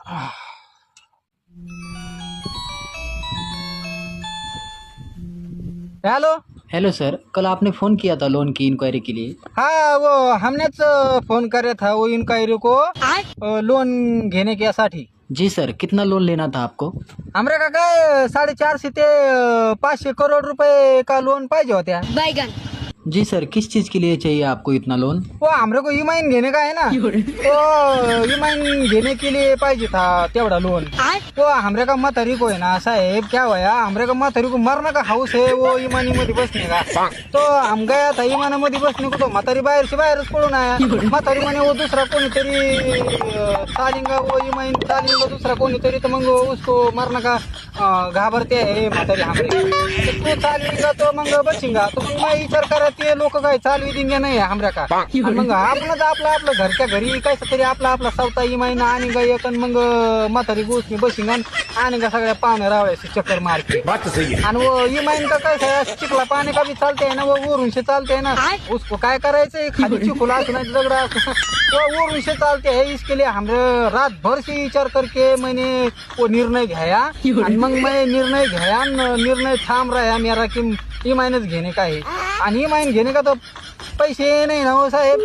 Hello. Hello sir, कल आपने phone KIA था लोन की इंक्वायरी के लिए। हाँ, वो हमनेच फोन करे था वो इन्क्वायरी को लोन घेने के साठी. जी सर, कितना लोन लेना था आपको? आमरे का काय 450 ते 500 करोड रुपये का लोन पाहिजे होत्या. जी सर, किस चीज़ के लिए चाहिए आपको इतना लोन? वो हमरे को इमाइन घेने का है ना, तो इमाइन घेने के लिए पाहिजे था तेवढा लोन. तो हमरे का मतारी को है ना साहेब, क्या हुआ हमरे का मतारी को मरने का हाउस है वो इमानी मध्ये बसने का. तो हम गया था इमाना मध्ये बसने को, तो म्हातारी बाहेर से बाहेरच पडून आया. म्हातारी म्हणे वो दूसरा कोणीतरी चालेंगा, वो इमाइन चालेंगा दूसरा कोणीतरी, तर मग उसको मरने का घाबरते आहे म्हातारी हमरे. तू चालेंगा तो मग बचेंगा. तो मग मैं विचार करा ते लोक काय चालवी देंगे नाही हमऱ्या का. मग आपलं आपलं घरच्या घरी काय तरी आपला सवता इमाईन आणि गा एक मग म्हातारी गोष्टी बसिंग आणि का सगळ्या पाहुण्या रावळ्याशी चक्कर मारते. आणि वो इमाईन का काय चिखला पाणी का भी चालते है ना, वो वरून से चालते है ना. उसको काय करायचंय, खाली चिखला असं नाही दगडा असं वो वरून से चालते है. इसके लिए हमरे रात भर से विचार करके मैंने वो निर्णय घ्या. आणि मग मैं निर्णय थांब रहा मेरा कि इमाइनच घेणे का है. आणि इमाइन घेणे का तो पैसे नाही ना हो साहेब.